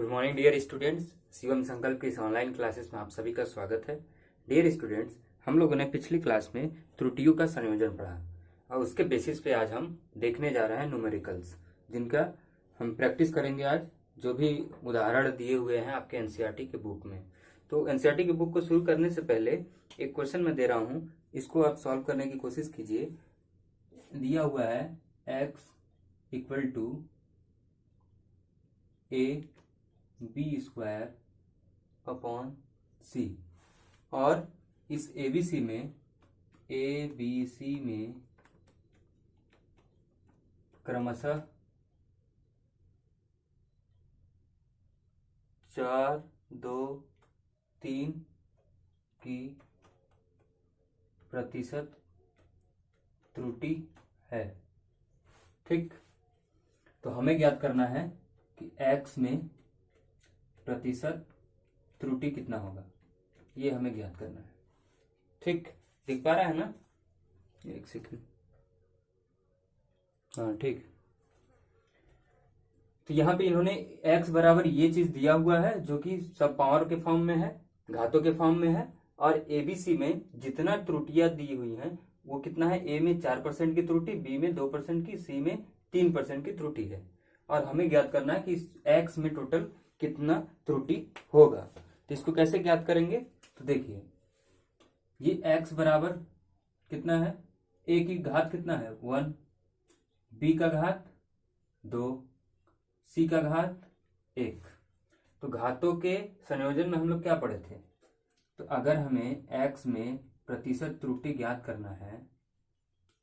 Good morning dear students, Shivam Sankalp की इस online classes में आप सभी का स्वागत है। डियर स्टूडेंट्स, हम लोगों ने पिछली क्लास में त्रुटियों का संयोजन पढ़ा और उसके बेसिस पे आज हम देखने जा रहे हैं न्यूमेरिकल्स, जिनका हम प्रैक्टिस करेंगे आज, जो भी उदाहरण दिए हुए हैं आपके एनसीईआरटी के बुक में। तो एनसीईआरटी की बुक को शुरू करने से पहले एक क्वेश्चन मैं दे रहा हूँ, इसको आप सॉल्व करने की कोशिश कीजिए। दिया हुआ है x equal to A B square upon C, और इस एबीसी में क्रमशः 4, 2, 3 की प्रतिशत त्रुटि है। ठीक, तो हमें ज्ञात करना है कि x में प्रतिशत त्रुटि कितना होगा, ये हमें ज्ञात करना है। ठीक, दिख पा रहा है ना? एक सेकंड। हाँ ठीक, तो यहाँ पे इन्होंने x बराबर ये चीज दिया हुआ है जो कि सब पावर के फॉर्म में है, घातों के फॉर्म में है, और एबीसी में जितना त्रुटियां दी हुई हैं वो कितना है, ए में 4% की त्रुटि, बी में 2% की, सी में 3% की त्रुटि है, और हमें ज्ञात करना है कि x में टोटल कितना त्रुटि होगा। तो इसको कैसे ज्ञात करेंगे, तो देखिए ये x बराबर कितना है, a की घात कितना है 1, b का घात 2, c का घात 1। तो घातों के संयोजन में हम लोग क्या पढ़े थे, तो अगर हमें x में प्रतिशत त्रुटि ज्ञात करना है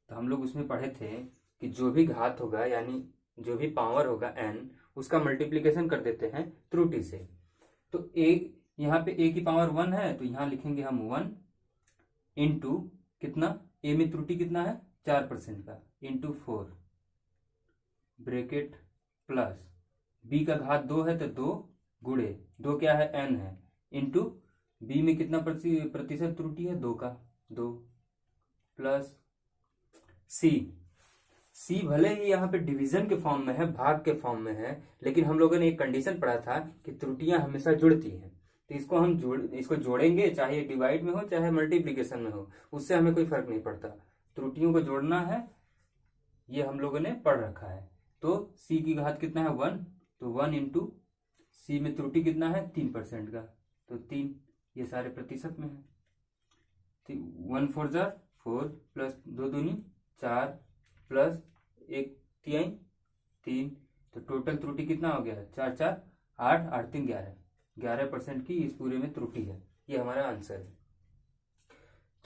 तो हम लोग उसमें पढ़े थे कि जो भी घात होगा यानी जो भी पावर होगा n, उसका मल्टीप्लिकेशन कर देते हैं त्रुटि से। तो a, यहाँ पे a की पावर 1 है तो यहाँ लिखेंगे हम 1 इंटू कितना, a में त्रुटि कितना है 4% का, इंटू 4 ब्रैकेट प्लस b का घात 2 है तो 2 गुणे 2 क्या है n है, इंटू b में कितना प्रतिशत त्रुटि है 2 का 2, प्लस c भले ही यहाँ पे डिवीजन के फॉर्म में है, भाग के फॉर्म में है, लेकिन हम लोगों ने एक कंडीशन पढ़ा था कि त्रुटियां हमेशा जुड़ती हैं। तो इसको हम इसको जोड़ेंगे, चाहे डिवाइड में हो चाहे मल्टीप्लिकेशन में हो, उससे हमें कोई फर्क नहीं पड़ता, त्रुटियों को जोड़ना है, ये हम लोगों ने पढ़ रखा है। तो c की घात कितना है 1, तो 1 इंटू सी में त्रुटि कितना है 3% का, तो 3, ये सारे प्रतिशत में है। 1 4 जार 4 प्लस 2 दूनी 4 प्लस 1 तिहाई 3, तो टोटल त्रुटि कितना हो गया, 4 4 8 8 3 11% की इस पूरे में त्रुटि है। ये हमारा आंसर है।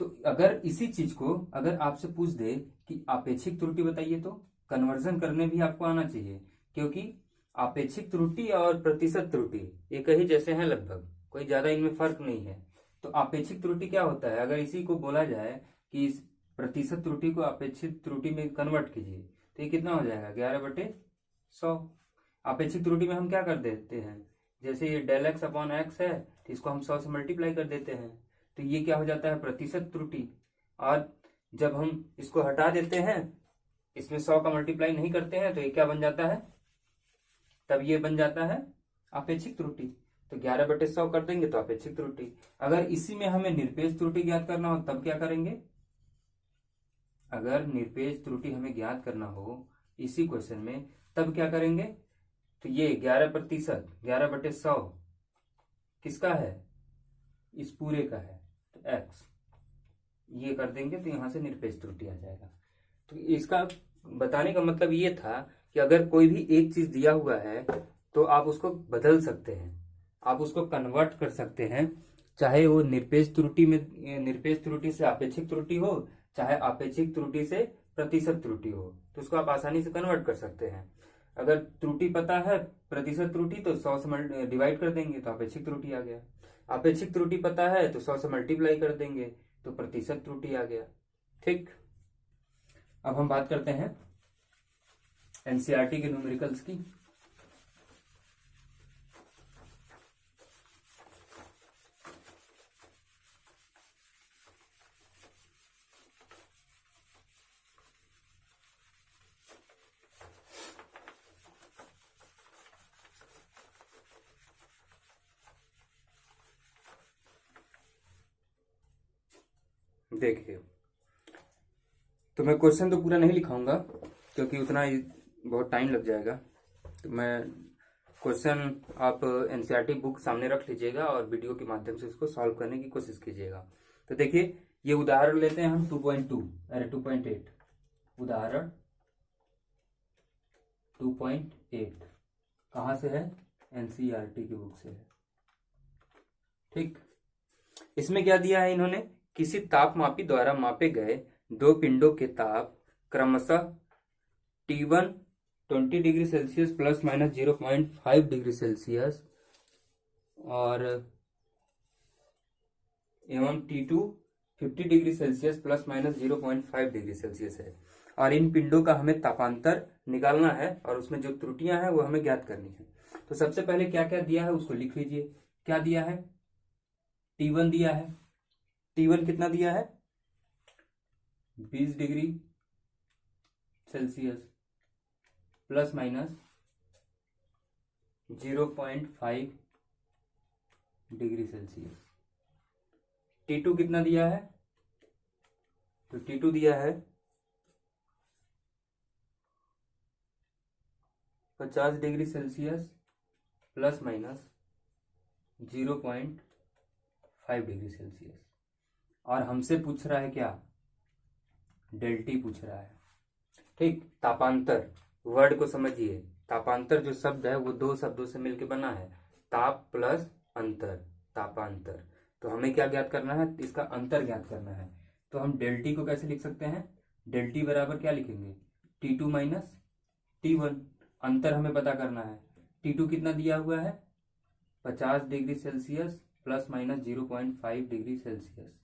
तो अगर इसी चीज को अगर आपसे पूछ दे कि आपेक्षिक त्रुटि बताइए, तो कन्वर्जन करने भी आपको आना चाहिए, क्योंकि आपेक्षिक त्रुटि और प्रतिशत त्रुटि एक ही जैसे हैं लगभग, कोई ज्यादा इनमें फर्क नहीं है। तो आपेक्षिक त्रुटि क्या होता है, अगर इसी को बोला जाए कि इस प्रतिशत त्रुटि को अपेक्षित त्रुटि में कन्वर्ट कीजिए तो ये कितना हो जाएगा 11/100। आपेक्षिक त्रुटि में हम क्या कर देते हैं, जैसे ये डेल एक्स अपॉन एक्स है तो इसको हम 100 से मल्टीप्लाई कर देते हैं, तो ये क्या हो जाता है प्रतिशत त्रुटि। और जब हम इसको हटा देते हैं, इसमें 100 का मल्टीप्लाई नहीं करते हैं, तो ये क्या बन जाता है, तब ये बन जाता है आपेक्षिक त्रुटि। तो 11/100 कर देंगे तो आपेक्षिक त्रुटि। अगर इसी में हमें निरपेक्ष त्रुटि ज्ञात करना हो तब क्या करेंगे, अगर निरपेक्ष त्रुटि हमें ज्ञात करना हो इसी क्वेश्चन में तब क्या करेंगे, तो ये 11% 11/100 किसका है, इस पूरे का है, तो x ये कर देंगे तो यहां से निरपेक्ष त्रुटि आ जाएगा। तो इसका बताने का मतलब ये था कि अगर कोई भी एक चीज दिया हुआ है तो आप उसको बदल सकते हैं, आप उसको कन्वर्ट कर सकते हैं, चाहे वो निरपेक्ष त्रुटि से आपेक्षिक त्रुटि हो, चाहे आपेक्षिक त्रुटि से प्रतिशत त्रुटि हो, तो उसको आप आसानी से कन्वर्ट कर सकते हैं। अगर त्रुटि पता है प्रतिशत त्रुटि, तो 100 से डिवाइड कर देंगे तो आपेक्षिक त्रुटि आ गया। आपेक्षिक त्रुटि पता है तो 100 से मल्टीप्लाई कर देंगे तो प्रतिशत त्रुटि आ गया। ठीक, अब हम बात करते हैं एनसीईआरटी के न्यूमेरिकल्स की। देखिए, तो मैं क्वेश्चन तो पूरा नहीं लिखाऊंगा क्योंकि उतना ही बहुत टाइम लग जाएगा। तो मैं क्वेश्चन आप एनसीईआरटी बुक सामने रख लीजिएगा और वीडियो के माध्यम से उसको सॉल्व करने की कोशिश कीजिएगा। तो देखिए, ये उदाहरण लेते हैं हम 2.2 अरे 2.8, उदाहरण 2.8 कहाँ से है? एनसीईआरटी की बुक से है। ठीक, इसमें क्या दिया है इन्होंने? किसी तापमापी द्वारा मापे गए दो पिंडों के ताप क्रमशः T1 20 degree Celsius plus minus 0.5 degree Celsius और एवं T2 50 degree Celsius plus minus 0.5 degree Celsius है। और इन पिंडों का हमें तापांतर निकालना है और उसमें जो त्रुटियां हैं वो हमें ज्ञात करनी है। तो सबसे पहले क्या क्या दिया है उसको लिख लीजिए। क्या दिया है? T1 दिया है। T1 कितना दिया है? 20 degree Celsius plus minus 0.5 degree Celsius. T2 कितना दिया है? तो T2 दिया है 50 degree Celsius plus minus 0.5 degree Celsius. और हमसे पूछ रहा है क्या? डेल टी पूछ रहा है। ठीक, तापांतर वर्ड को समझिए। तापांतर जो शब्द है वो दो शब्दों से मिलकर बना है, ताप प्लस अंतर, तापांतर। तो हमें क्या ज्ञात करना है? इसका अंतर ज्ञात करना है। तो हम डेल टी को कैसे लिख सकते हैं? डेल टी बराबर क्या लिखेंगे? T2 minus T1। अंतर हमें पता करना है। T2 कितना दिया हुआ है? 50 degree Celsius plus minus 0.5 degree Celsius.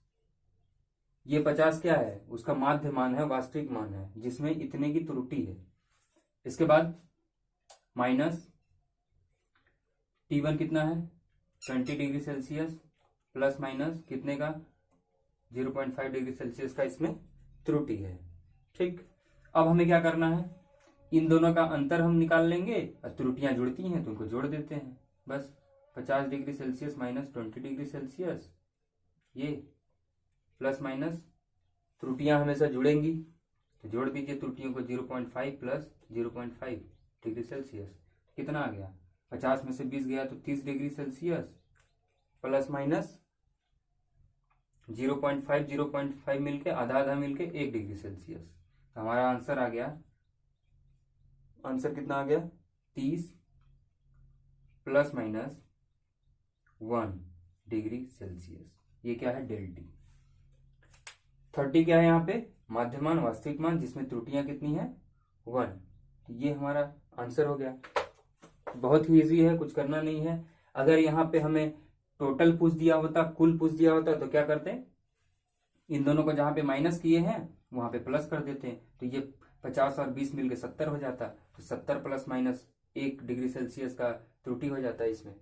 ये 50 क्या है? उसका माध्य मान है, वास्तविक मान है, जिसमें इतने की त्रुटि है। इसके बाद माइनस T1 कितना है? 20 डिग्री सेल्सियस प्लस माइनस कितने का? 0.5 डिग्री सेल्सियस का इसमें त्रुटि है। ठीक, अब हमें क्या करना है? इन दोनों का अंतर हम निकाल लेंगे और त्रुटियां जुड़ती हैं तो उनको जोड़ देते हैं। बस 50 degree Celsius minus 20 degree Celsius, ये प्लस माइनस त्रुटियां हमेशा जुड़ेंगी तो जोड़ दीजिए त्रुटियों को। 0.5 प्लस 0.5 डिग्री सेल्सियस कितना आ गया? 50 में से 20 गया तो 30 डिग्री सेल्सियस प्लस माइनस 0.5 मिलके आधा आधा मिलके 1 डिग्री सेल्सियस। हमारा आंसर आ गया, आंसर कितना आ गया? 30 प्लस माइनस 1 डिग्री सेल्सियस। ये क्या है? Del T. 30 क्या है यहाँ पे? माध्यमान, वास्तविक मान, जिसमें त्रुटियां कितनी है? 1। ये हमारा आंसर हो गया। बहुत ही इजी है, कुछ करना नहीं है। अगर यहाँ पे हमें टोटल पूछ दिया होता, कुल पूछ दिया होता तो क्या करते? इन दोनों को जहां पे माइनस किए हैं वहां पे प्लस कर देते हैं। तो ये 50 और 20 मिलके 70 हो जाता। तो 70 प्लस माइनस 1 डिग्री सेल्सियस का त्रुटि हो जाता है। इसमें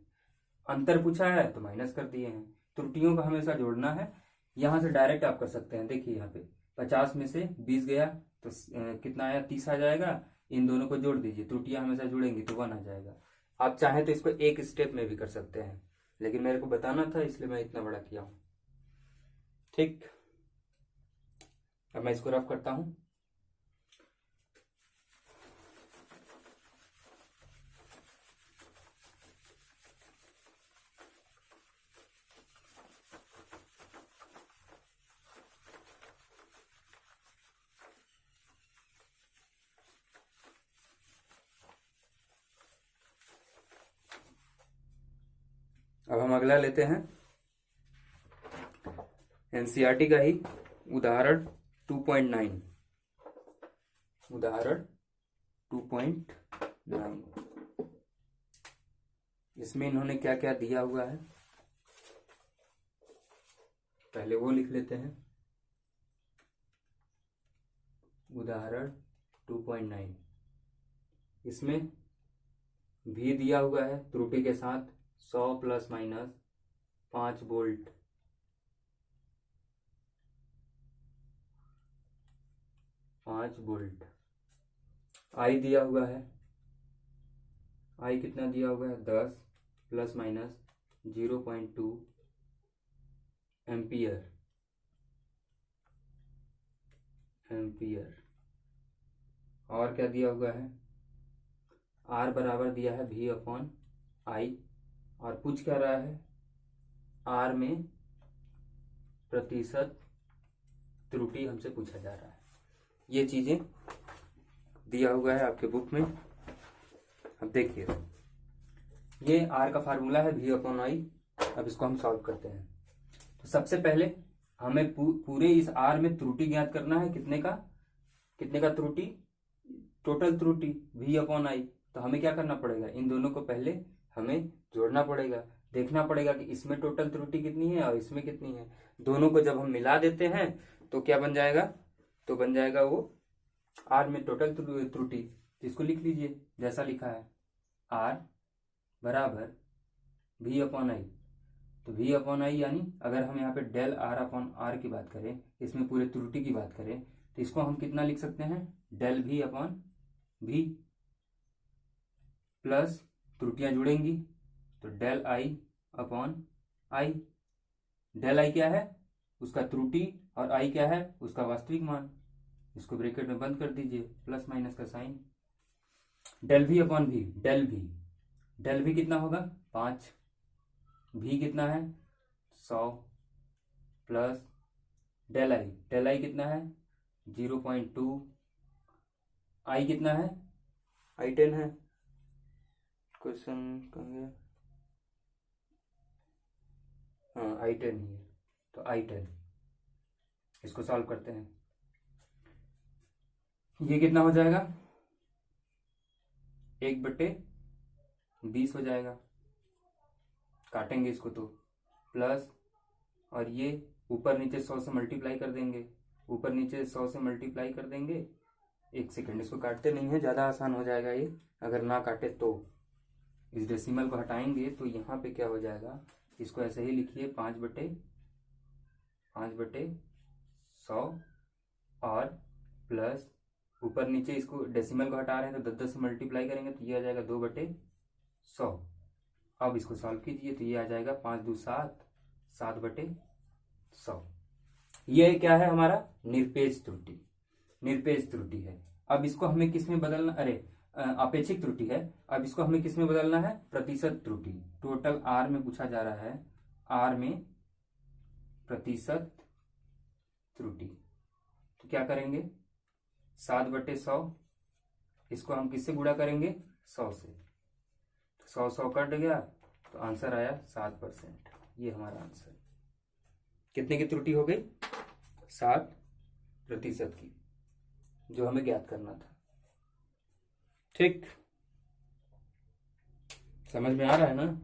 अंतर पूछा है तो माइनस कर दिए हैं। त्रुटियों को हमेशा जोड़ना है। यहां से डायरेक्ट आप कर सकते हैं। देखिए यहाँ पे 50 में से 20 गया तो कितना आया? 30 आ जाएगा। इन दोनों को जोड़ दीजिए, त्रुटियां हमेशा जुड़ेंगी तो 1 आ जाएगा। आप चाहें तो इसको एक स्टेप में भी कर सकते हैं, लेकिन मेरे को बताना था इसलिए मैं इतना बड़ा किया हूं। ठीक, अब मैं इसको रफ करता हूं। अब हम अगला लेते हैं एनसीईआरटी का ही उदाहरण 2.9। उदाहरण 2.9, इसमें इन्होंने क्या क्या दिया हुआ है पहले वो लिख लेते हैं। उदाहरण 2.9, इसमें भी दिया हुआ है त्रुटि के साथ 100 प्लस माइनस 5 वोल्ट। आई दिया हुआ है। आई कितना दिया हुआ है? 10 प्लस माइनस 0.2 एम्पियर। एम्पियर। और क्या दिया हुआ है, R बराबर दिया है V/I, और पूछ क्या रहा है, R में प्रतिशत त्रुटि हमसे पूछा जा रहा है। ये चीजें दिया हुआ है आपके बुक में। अब देखिए, ये R का फार्मूला है V/I। अब इसको हम सॉल्व करते हैं। तो सबसे पहले हमें पूरे इस R में त्रुटि ज्ञात करना है। कितने का त्रुटि, टोटल त्रुटि V/I। तो हमें क्या करना पड़ेगा, इन दोनों को पहले हमें जोड़ना पड़ेगा, देखना पड़ेगा कि इसमें टोटल त्रुटि कितनी है और इसमें कितनी है। दोनों को जब हम मिला देते हैं तो क्या बन जाएगा, तो बन जाएगा वो R में टोटल त्रुटि। इसको लिख लीजिए जैसा लिखा है, R बराबर V/I। तो V/I यानी अगर हम यहाँ पे डेल R/R की बात करें, इसमें पूरे त्रुटि की बात करें, तो इसको हम कितना लिख सकते हैं, डेल V/V प्लस त्रुटियां जुड़ेंगी तो डेल I/I। डेल I क्या है, उसका त्रुटि, और I क्या है, उसका वास्तविक मान। इसको ब्रैकेट में बंद कर दीजिए, प्लस माइनस का sign. Del V/V, del V कितना होगा 5, V कितना है 100, प्लस डेल I कितना है 0.2, I कितना है, I10 है। क्वेश्चन कहाँ गया, हाँ I10 ही है, तो I10। इसको सॉल्व करते हैं। ये कितना हो जाएगा, 1/20 हो जाएगा। काटेंगे इसको तो प्लस, और ये ऊपर नीचे 100 से मल्टीप्लाई कर देंगे, ऊपर नीचे 100 से मल्टीप्लाई कर देंगे। एक सेकंड, इसको काटते नहीं है, ज़्यादा आसान हो जाएगा ये। अगर ना काटे तो इस डेसिमल को हटाएंगे तो यहाँ पे क्या हो जाएगा, इसको ऐसे ही लिखिए 5/100, और प्लस ऊपर नीचे इसको डेसिमल को हटा रहे हैं तो 10 से मल्टीप्लाई करेंगे तो ये आ जाएगा 2/100। अब इसको सॉल्व कीजिए तो ये आ जाएगा 5 2 7, 7/100। ये क्या है, हमारा निरपेक्ष त्रुटि है। अब इसको हमें किस में बदलना, अपेक्षित त्रुटि है। अब इसको हमें किस में बदलना है, प्रतिशत त्रुटि। टोटल R में पूछा जा रहा है, R में प्रतिशत त्रुटि। तो क्या करेंगे, 7/100, इसको हम किससे गुणा करेंगे, 100 से। तो 100 कट गया तो आंसर आया 7%। ये हमारा आंसर। कितने की त्रुटि हो गई, 7% की, जो हमें ज्ञात करना था। ठीक, समझ में आ रहा है ना।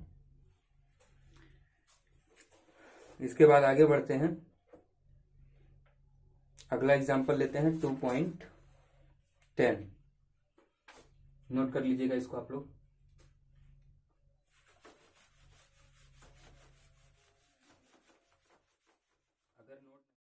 इसके बाद आगे बढ़ते हैं, अगला एग्जांपल लेते हैं 2.10। नोट कर लीजिएगा इसको आप लोग।